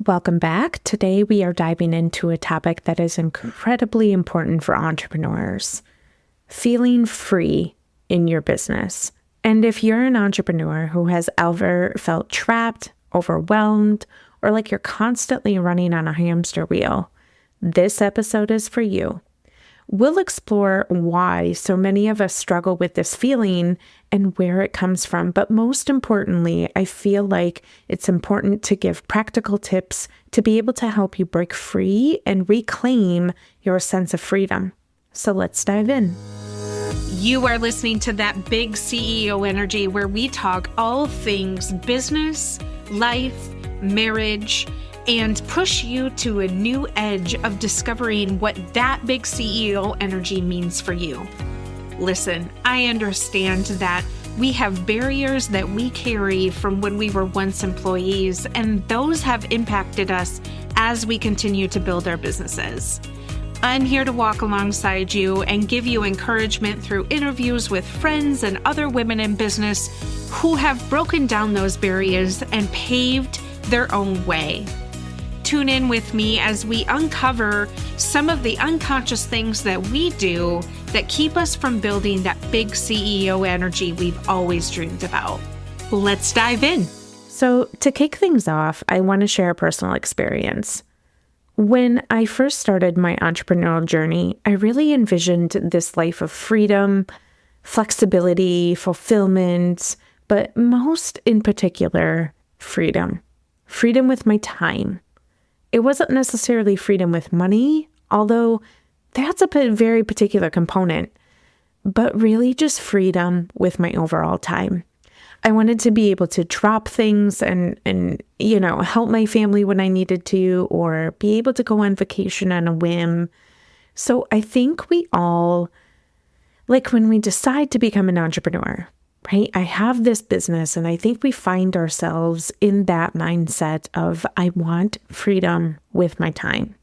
Welcome back. Today we are diving into a topic that is incredibly important for entrepreneurs: feeling free in your business. And if you're an entrepreneur who has ever felt trapped, overwhelmed, or like you're constantly running on a hamster wheel, this episode is for you. We'll explore why so many of us struggle with this feeling and where it comes from. But most importantly, I feel like it's important to give practical tips to be able to help you break free and reclaim your sense of freedom. So let's dive in. You are listening to That Big CEO Energy, where we talk all things business, life, marriage, and push you to a new edge of discovering what that big CEO energy means for you. Listen, I understand that we have barriers that we carry from when we were once employees, and those have impacted us as we continue to build our businesses. I'm here to walk alongside you and give you encouragement through interviews with friends and other women in business who have broken down those barriers and paved their own way. Tune in with me as we uncover some of the unconscious things that we do that keep us from building that big CEO energy we've always dreamed about. Let's dive in. So to kick things off, I want to share a personal experience. When I first started my entrepreneurial journey, I really envisioned this life of freedom, flexibility, fulfillment, but most in particular, freedom. Freedom with my time. It wasn't necessarily freedom with money, although that's a very particular component, but really just freedom with my overall time. I wanted to be able to drop things and help my family when I needed to, or be able to go on vacation on a whim. So I think we all, like when we decide to become an entrepreneur, right? I have this business, and I think we find ourselves in that mindset of, I want freedom with my time.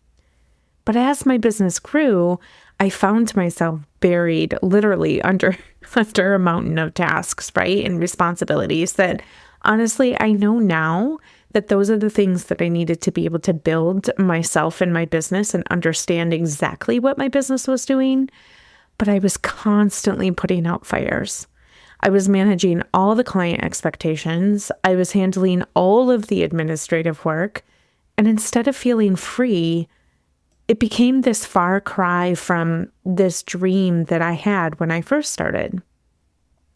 But as my business grew, I found myself buried literally under a mountain of tasks, right? And responsibilities that honestly, I know now that those are the things that I needed to be able to build myself and my business and understand exactly what my business was doing. But I was constantly putting out fires. I was managing all the client expectations. I was handling all of the administrative work. And instead of feeling free, it became this far cry from this dream that I had when I first started.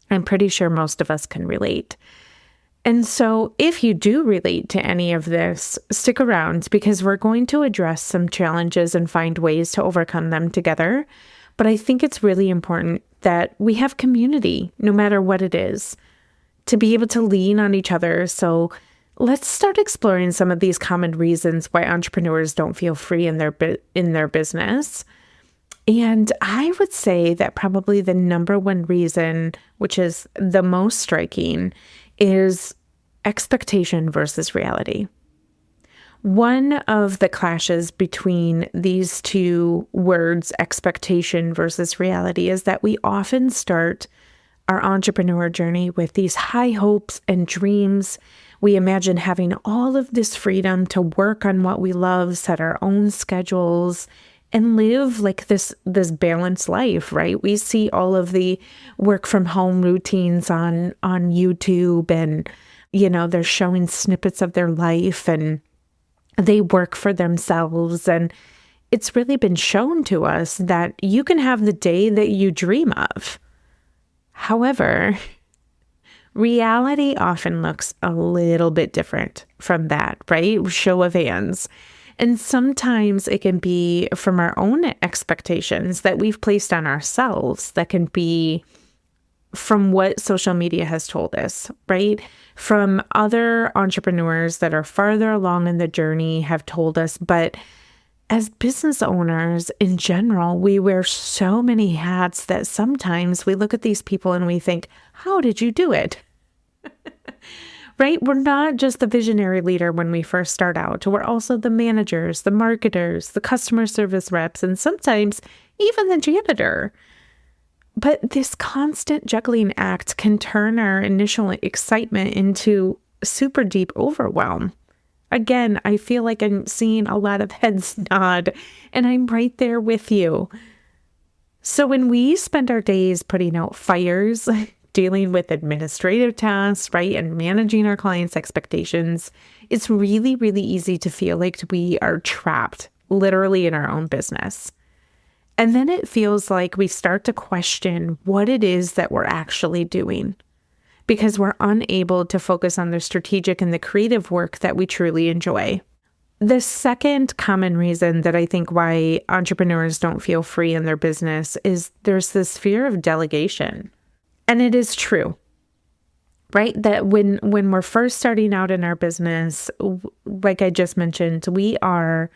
I'm pretty sure most of us can relate. And so if you do relate to any of this, stick around because we're going to address some challenges and find ways to overcome them together. But I think it's really important that we have community, no matter what it is, to be able to lean on each other. So let's start exploring some of these common reasons why entrepreneurs don't feel free in their business. And I would say that probably the number one reason, which is the most striking, is expectation versus reality. One of the clashes between these two words, expectation versus reality, is that we often start our entrepreneur journey with these high hopes and dreams. We imagine having all of this freedom to work on what we love, set our own schedules, and live like this balanced life, right? We see all of the work from home routines on YouTube, and they're showing snippets of their life, and they work for themselves. And it's really been shown to us that you can have the day that you dream of. However, reality often looks a little bit different from that, right? Show of hands. And sometimes it can be from our own expectations that we've placed on ourselves, that can be from what social media has told us, right? From other entrepreneurs that are farther along in the journey have told us. But as business owners in general, we wear so many hats that sometimes we look at these people and we think, how did you do it? Right? We're not just the visionary leader when we first start out. We're also the managers, the marketers, the customer service reps, and sometimes even the janitor. But this constant juggling act can turn our initial excitement into super deep overwhelm. Again, I feel like I'm seeing a lot of heads nod, and I'm right there with you. So when we spend our days putting out fires, dealing with administrative tasks, right, and managing our clients' expectations, it's really, really easy to feel like we are trapped literally in our own business. And then it feels like we start to question what it is that we're actually doing because we're unable to focus on the strategic and the creative work that we truly enjoy. The second common reason that I think why entrepreneurs don't feel free in their business is there's this fear of delegation. And it is true, right? That when we're first starting out in our business, like I just mentioned, we are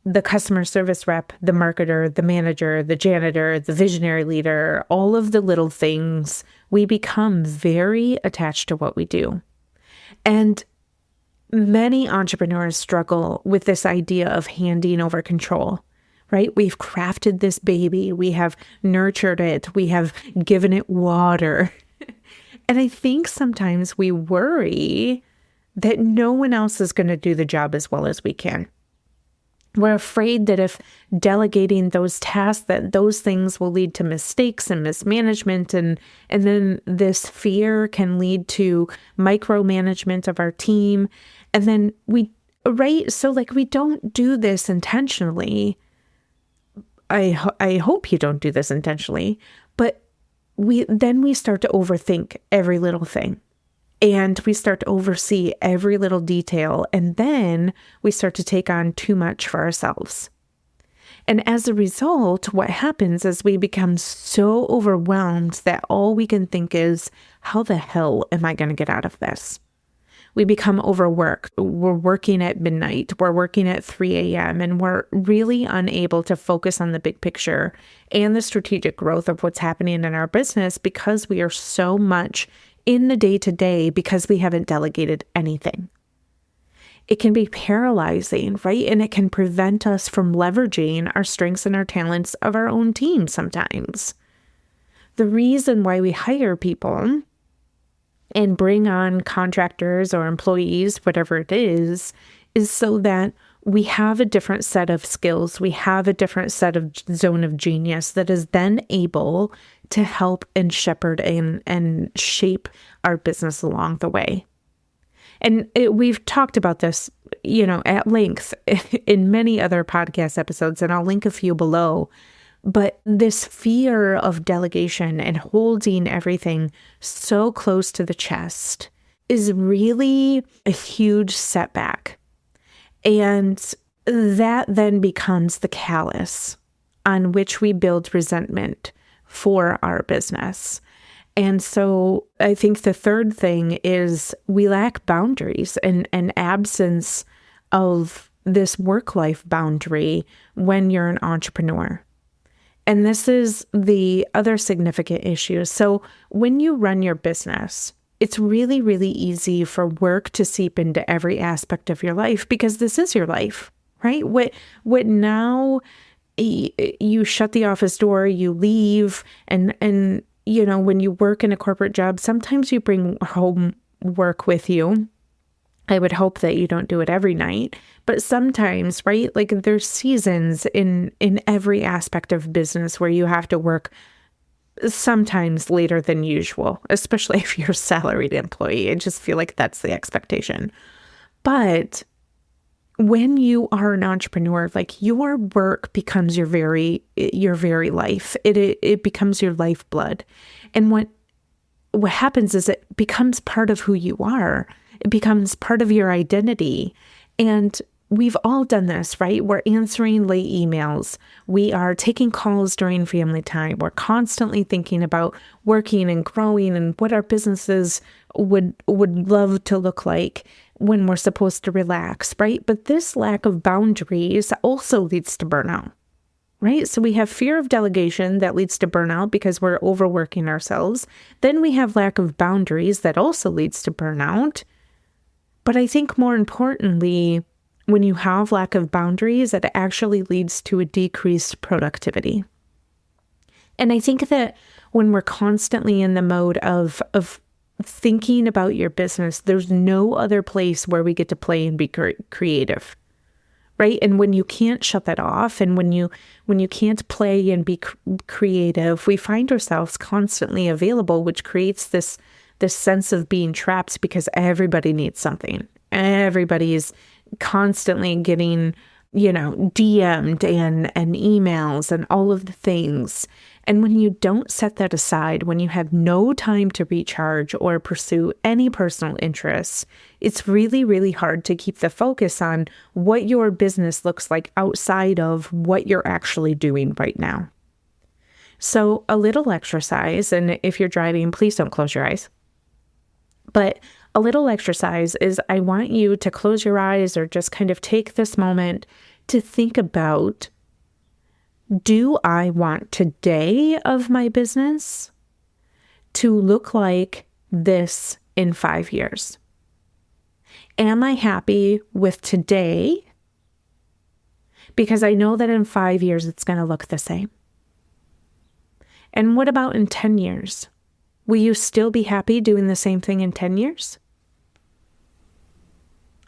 the customer service rep, the marketer, the manager, the janitor, the visionary leader, all of the little things. We become very attached to what we do. And many entrepreneurs struggle with this idea of handing over control, right? We've crafted this baby. We have nurtured it. We have given it water. And I think sometimes we worry that no one else is going to do the job as well as we can. We're afraid that if delegating those tasks, that those things will lead to mistakes and mismanagement. And then this fear can lead to micromanagement of our team. And then so like we don't do this intentionally. I hope you don't do this intentionally, but we start to overthink every little thing. And we start to oversee every little detail, and then we start to take on too much for ourselves. And as a result, what happens is we become so overwhelmed that all we can think is, how the hell am I going to get out of this? We become overworked. We're working at midnight. We're working at 3 a.m. and we're really unable to focus on the big picture and the strategic growth of what's happening in our business because we are so much in the day-to-day because we haven't delegated anything. It can be paralyzing, right? And it can prevent us from leveraging our strengths and our talents of our own team sometimes. The reason why we hire people and bring on contractors or employees, whatever it is so that we have a different set of skills. We have a different set of zone of genius that is then able to help and shepherd and shape our business along the way. And we've talked about this, at length in many other podcast episodes, and I'll link a few below. But this fear of delegation and holding everything so close to the chest is really a huge setback. And that then becomes the callus on which we build resentment for our business. And so I think the third thing is we lack boundaries and an absence of this work-life boundary when you're an entrepreneur. And this is the other significant issue. So when you run your business, it's really, really easy for work to seep into every aspect of your life because this is your life, right? What now you shut the office door, you leave, and when you work in a corporate job, sometimes you bring home work with you. I would hope that you don't do it every night, but sometimes, right? Like there's seasons in every aspect of business where you have to work sometimes later than usual, especially if you're a salaried employee. I just feel like that's the expectation. But when you are an entrepreneur, like your work becomes your very life. It becomes your lifeblood. And what happens is it becomes part of who you are. It becomes part of your identity. And we've all done this, right? We're answering late emails. We are taking calls during family time. We're constantly thinking about working and growing and what our businesses would love to look like when we're supposed to relax, right? But this lack of boundaries also leads to burnout, right? So we have fear of delegation that leads to burnout because we're overworking ourselves. Then we have lack of boundaries that also leads to burnout. But I think more importantly, when you have lack of boundaries, it actually leads to a decreased productivity. And I think that when we're constantly in the mode of thinking about your business, there's no other place where we get to play and be creative, right? And when you can't shut that off, and when you can't play and be creative, we find ourselves constantly available, which creates this sense of being trapped because everybody needs something. Everybody's constantly getting, DM'd and emails and all of the things. And when you don't set that aside, when you have no time to recharge or pursue any personal interests, it's really, really hard to keep the focus on what your business looks like outside of what you're actually doing right now. So a little exercise, and if you're driving, please don't close your eyes. But a little exercise is, I want you to close your eyes or just kind of take this moment to think about, do I want today of my business to look like this in 5 years? Am I happy with today? Because I know that in 5 years, it's going to look the same. And what about in 10 years? Will you still be happy doing the same thing in 10 years?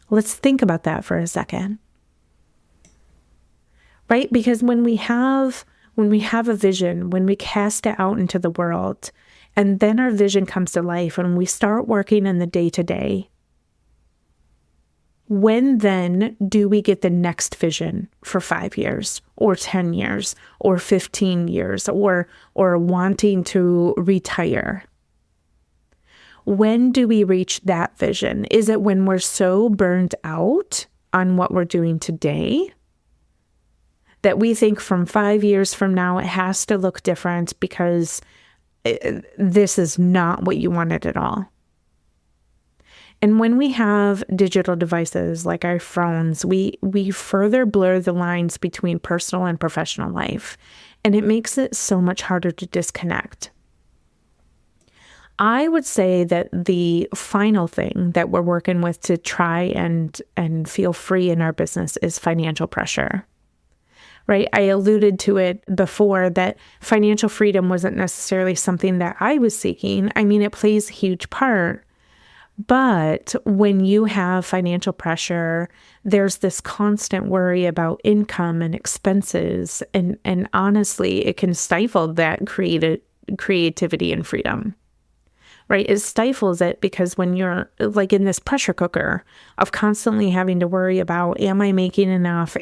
Let's think about that for a second. Right? Because when we have a vision, when we cast it out into the world, and then our vision comes to life and we start working in the day-to-day, when then do we get the next vision for 5 years or 10 years or 15 years or wanting to retire? When do we reach that vision? Is it when we're so burned out on what we're doing today that we think from 5 years from now it has to look different because this is not what you wanted at all? And when we have digital devices like our phones, we further blur the lines between personal and professional life, and it makes it so much harder to disconnect. I would say that the final thing that we're working with to try and feel free in our business is financial pressure, right? I alluded to it before that financial freedom wasn't necessarily something that I was seeking. I mean, it plays a huge part. But when you have financial pressure, there's this constant worry about income and expenses. And honestly, it can stifle that creativity and freedom, right? It stifles it because when you're like in this pressure cooker of constantly having to worry about, am I making enough?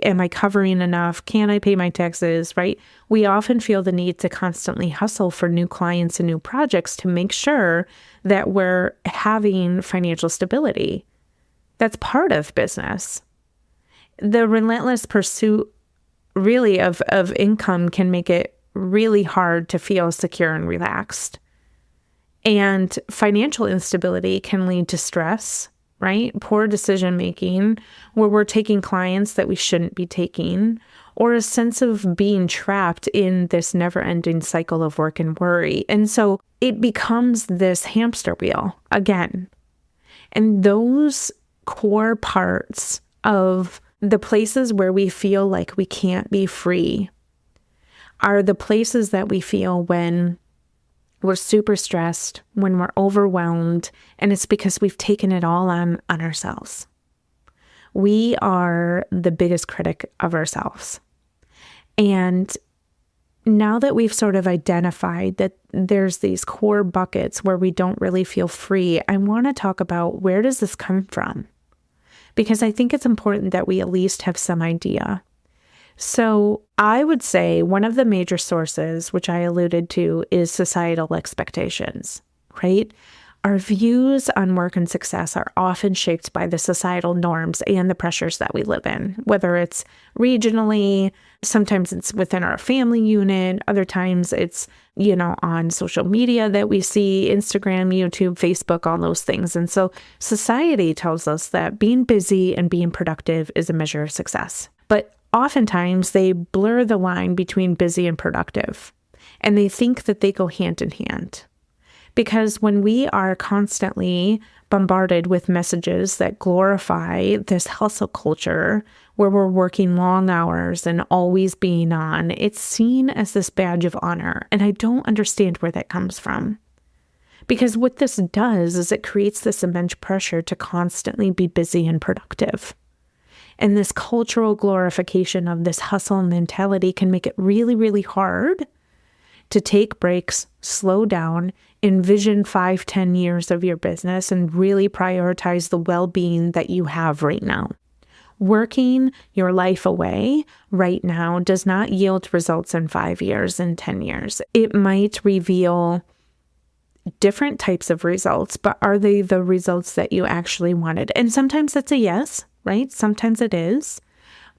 Am I covering enough? Can I pay my taxes, right? We often feel the need to constantly hustle for new clients and new projects to make sure that we're having financial stability. That's part of business. The relentless pursuit really of income can make it really hard to feel secure and relaxed. And financial instability can lead to stress, right? Poor decision making, where we're taking clients that we shouldn't be taking, or a sense of being trapped in this never-ending cycle of work and worry. And so it becomes this hamster wheel again. And those core parts of the places where we feel like we can't be free are the places that we feel when we're super stressed, when we're overwhelmed, and it's because we've taken it all on ourselves. We are the biggest critic of ourselves. And now that we've sort of identified that there's these core buckets where we don't really feel free, I want to talk about, where does this come from? Because I think it's important that we at least have some idea. So I would say one of the major sources, which I alluded to, is societal expectations, right? Our views on work and success are often shaped by the societal norms and the pressures that we live in, whether it's regionally, sometimes it's within our family unit, other times it's, on social media that we see, Instagram, YouTube, Facebook, all those things. And so society tells us that being busy and being productive is a measure of success. But oftentimes they blur the line between busy and productive, and they think that they go hand in hand. Because when we are constantly bombarded with messages that glorify this hustle culture where we're working long hours and always being on, it's seen as this badge of honor. And I don't understand where that comes from. Because what this does is it creates this immense pressure to constantly be busy and productive. And this cultural glorification of this hustle mentality can make it really, really hard to take breaks, slow down, envision 5-10 years of your business, and really prioritize the well-being that you have right now. Working your life away right now does not yield results in 5 years and 10 years. It might reveal different types of results, but are they the results that you actually wanted? And sometimes it's a yes, right? Sometimes it is.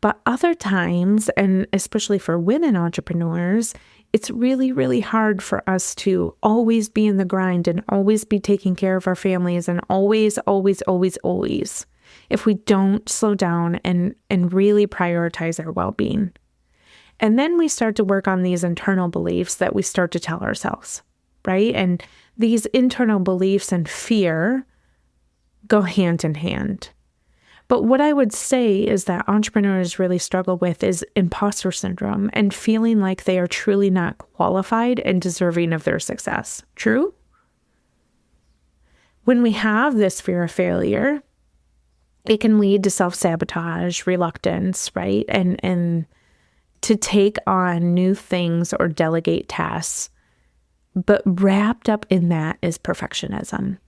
But other times, and especially for women entrepreneurs, it's really, really hard for us to always be in the grind and always be taking care of our families and always, if we don't slow down and really prioritize our well-being. And then we start to work on these internal beliefs that we start to tell ourselves, right? And these internal beliefs and fear go hand in hand. But what I would say is that entrepreneurs really struggle with is imposter syndrome and feeling like they are truly not qualified and deserving of their success. True? When we have this fear of failure, it can lead to self-sabotage, reluctance, right? And to take on new things or delegate tasks. But wrapped up in that is perfectionism.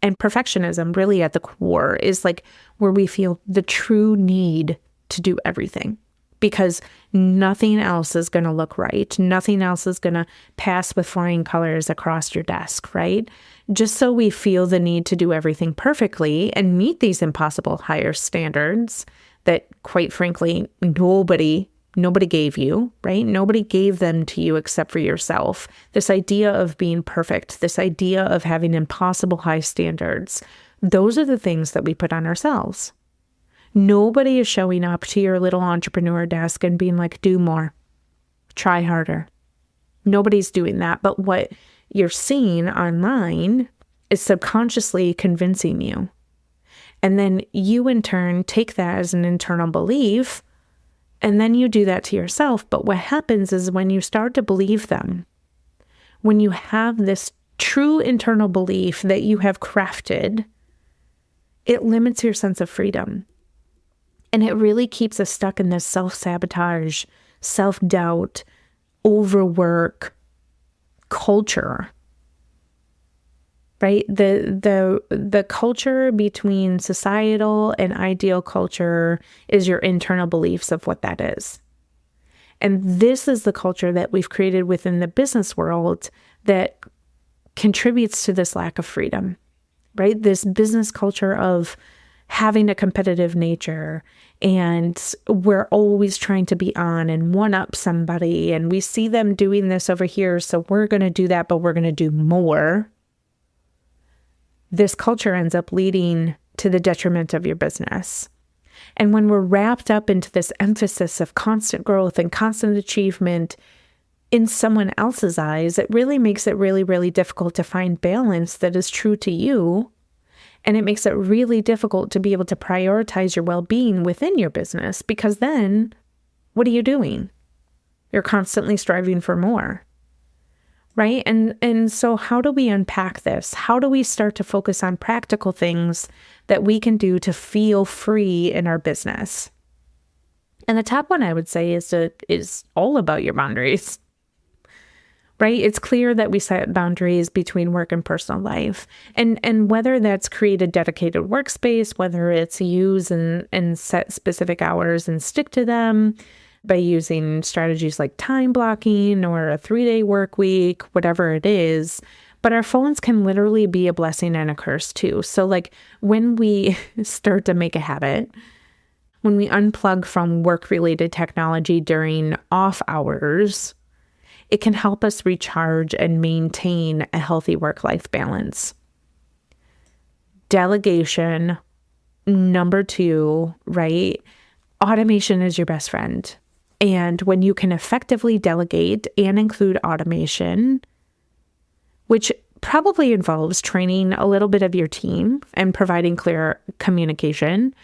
And perfectionism really at the core is like where we feel the true need to do everything because nothing else is going to look right. Nothing else is going to pass with flying colors across your desk, right? Just so we feel the need to do everything perfectly and meet these impossible higher standards that, quite frankly, nobody gave you, right? Nobody gave them to you except for yourself. This idea of being perfect, this idea of having impossible high standards, those are the things that we put on ourselves. Nobody is showing up to your little entrepreneur desk and being like, do more, try harder. Nobody's doing that. But what you're seeing online is subconsciously convincing you. And then you in turn take that as an internal belief. And then you do that to yourself. But what happens is when you start to believe them, when you have this true internal belief that you have crafted, it limits your sense of freedom. And it really keeps us stuck in this self-sabotage, self-doubt, overwork culture. Right? The culture between societal and ideal culture is your internal beliefs of what that is. And this is the culture that we've created within the business world that contributes to this lack of freedom, right? This business culture of having a competitive nature, and we're always trying to be on and one up somebody, and we see them doing this over here, so we're going to do that, but we're going to do more. This culture ends up leading to the detriment of your business. And when we're wrapped up into this emphasis of constant growth and constant achievement in someone else's eyes, it really makes it really, really difficult to find balance that is true to you. And it makes it really difficult to be able to prioritize your well-being within your business, because then what are you doing? You're constantly striving for more. Right? And so how do we unpack this? How do we start to focus on practical things that we can do to feel free in our business? And the top one I would say is all about your boundaries. Right? It's clear that we set boundaries between work and personal life. And whether that's create a dedicated workspace, whether it's use and set specific hours and stick to them, by using strategies like time blocking or a 3-day work week, whatever it is. But our phones can literally be a blessing and a curse too. So like when we start to make a habit, when we unplug from work-related technology during off hours, it can help us recharge and maintain a healthy work-life balance. Delegation, number 2, right? Automation is your best friend. And when you can effectively delegate and include automation, which probably involves training a little bit of your team and providing clear communication,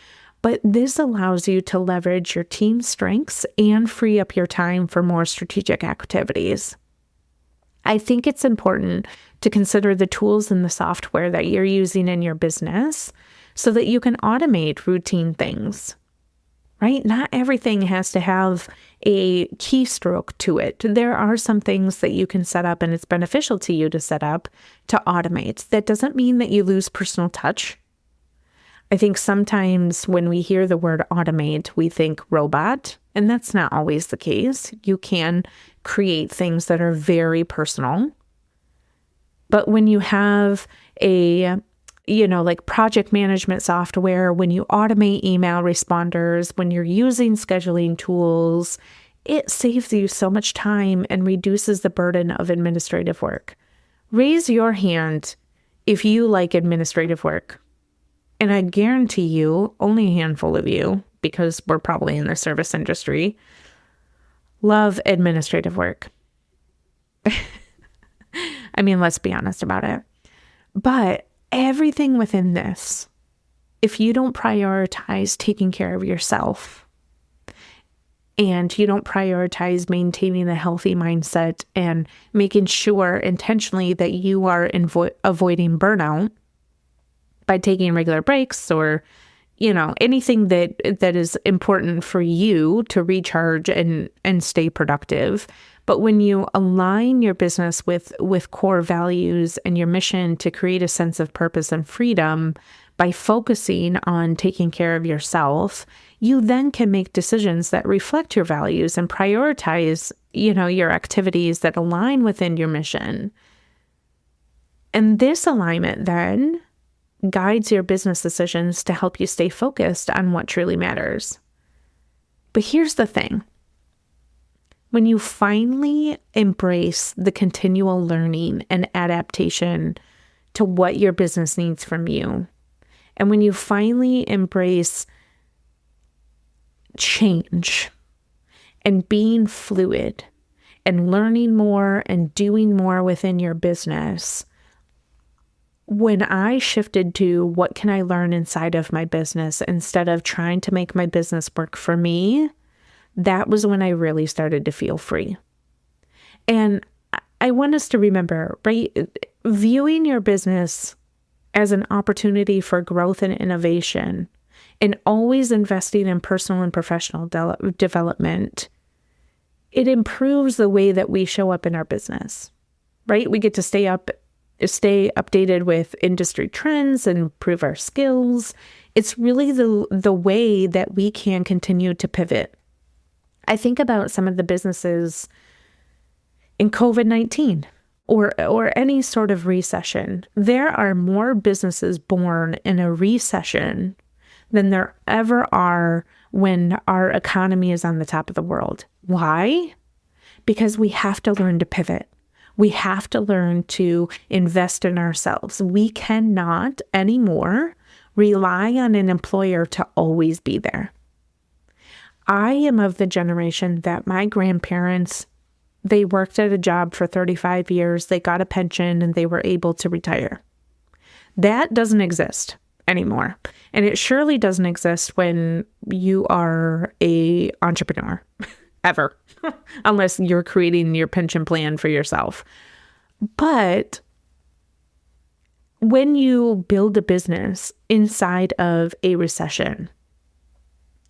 but this allows you to leverage your team's strengths and free up your time for more strategic activities. I think it's important to consider the tools and the software that you're using in your business so that you can automate routine things, right? Not everything has to have a keystroke to it. There are some things that you can set up, and it's beneficial to you to set up to automate. That doesn't mean that you lose personal touch. I think sometimes when we hear the word automate, we think robot, and that's not always the case. You can create things that are very personal. But when you have like project management software, when you automate email responders, when you're using scheduling tools, it saves you so much time and reduces the burden of administrative work. Raise your hand if you like administrative work. And I guarantee you, only a handful of you, because we're probably in the service industry, love administrative work. I mean, let's be honest about it. But everything within this, if you don't prioritize taking care of yourself and you don't prioritize maintaining a healthy mindset and making sure intentionally that you are avoiding burnout by taking regular breaks or, anything that is important for you to recharge and stay productive. But when you align your business with core values and your mission to create a sense of purpose and freedom by focusing on taking care of yourself, you then can make decisions that reflect your values and prioritize, your activities that align within your mission. And this alignment then guides your business decisions to help you stay focused on what truly matters. But here's the thing. When you finally embrace the continual learning and adaptation to what your business needs from you, and when you finally embrace change and being fluid and learning more and doing more within your business, when I shifted to what can I learn inside of my business instead of trying to make my business work for me, that was when I really started to feel free. And I want us to remember, right? Viewing your business as an opportunity for growth and innovation and always investing in personal and professional development, it improves the way that we show up in our business, right? We get to stay updated with industry trends and improve our skills. It's really the way that we can continue to pivot. I think about some of the businesses in COVID-19 or any sort of recession. There are more businesses born in a recession than there ever are when our economy is on the top of the world. Why? Because we have to learn to pivot. We have to learn to invest in ourselves. We cannot anymore rely on an employer to always be there. I am of the generation that my grandparents, they worked at a job for 35 years, they got a pension, and they were able to retire. That doesn't exist anymore. And it surely doesn't exist when you are an entrepreneur, ever, unless you're creating your pension plan for yourself. But when you build a business inside of a recession,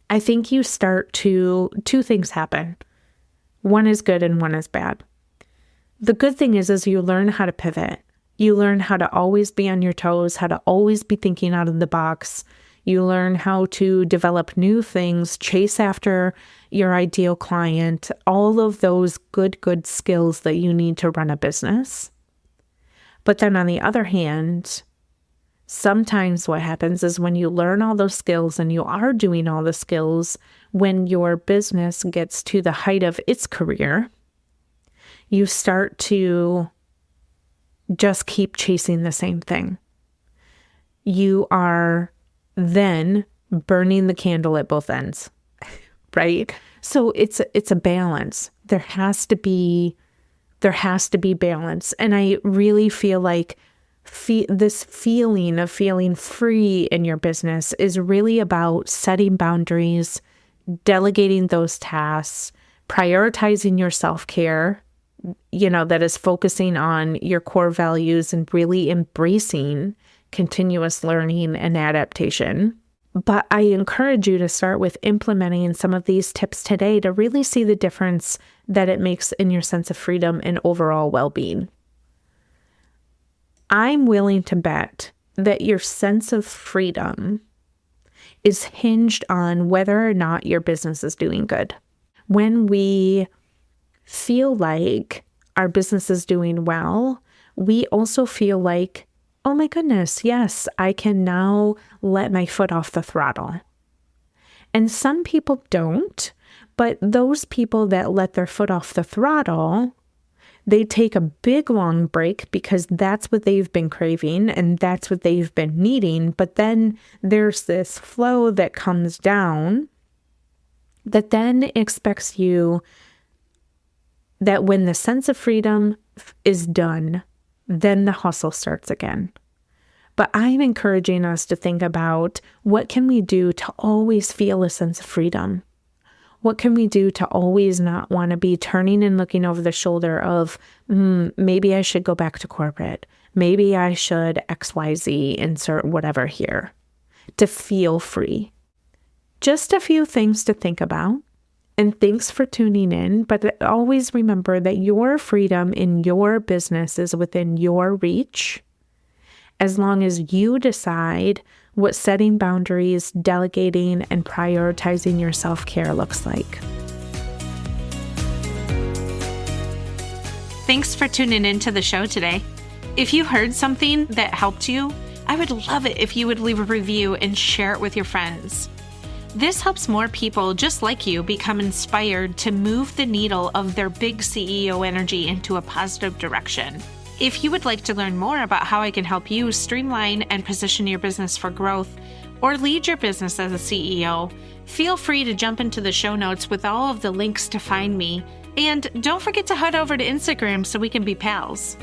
I think you start two things happen. One is good and one is bad. The good thing is you learn how to pivot. You learn how to always be on your toes, how to always be thinking out of the box. You learn how to develop new things, chase after your ideal client, all of those good skills that you need to run a business. But then on the other hand, sometimes what happens is when you learn all those skills and you are doing all the skills, when your business gets to the height of its career, you start to just keep chasing the same thing. You are then burning the candle at both ends, right? So it's a balance. There has to be balance. And I really feel like this feeling of feeling free in your business is really about setting boundaries, delegating those tasks, prioritizing your self-care, that is focusing on your core values and really embracing continuous learning and adaptation. But I encourage you to start with implementing some of these tips today to really see the difference that it makes in your sense of freedom and overall well-being. I'm willing to bet that your sense of freedom is hinged on whether or not your business is doing good. When we feel like our business is doing well, we also feel like, oh my goodness, yes, I can now let my foot off the throttle. And some people don't, but those people that let their foot off the throttle, they take a big long break because that's what they've been craving and that's what they've been needing. But then there's this flow that comes down that then expects you that when the sense of freedom is done, then the hustle starts again. But I'm encouraging us to think about what can we do to always feel a sense of freedom? What can we do to always not want to be turning and looking over the shoulder of, maybe I should go back to corporate. Maybe I should XYZ, insert whatever here, to feel free. Just a few things to think about. And thanks for tuning in. But always remember that your freedom in your business is within your reach, as long as you decide what setting boundaries, delegating, and prioritizing your self-care looks like. Thanks for tuning into the show today. If you heard something that helped you, I would love it if you would leave a review and share it with your friends. This helps more people just like you become inspired to move the needle of their big CEO energy into a positive direction. If you would like to learn more about how I can help you streamline and position your business for growth or lead your business as a CEO, feel free to jump into the show notes with all of the links to find me. And don't forget to head over to Instagram so we can be pals.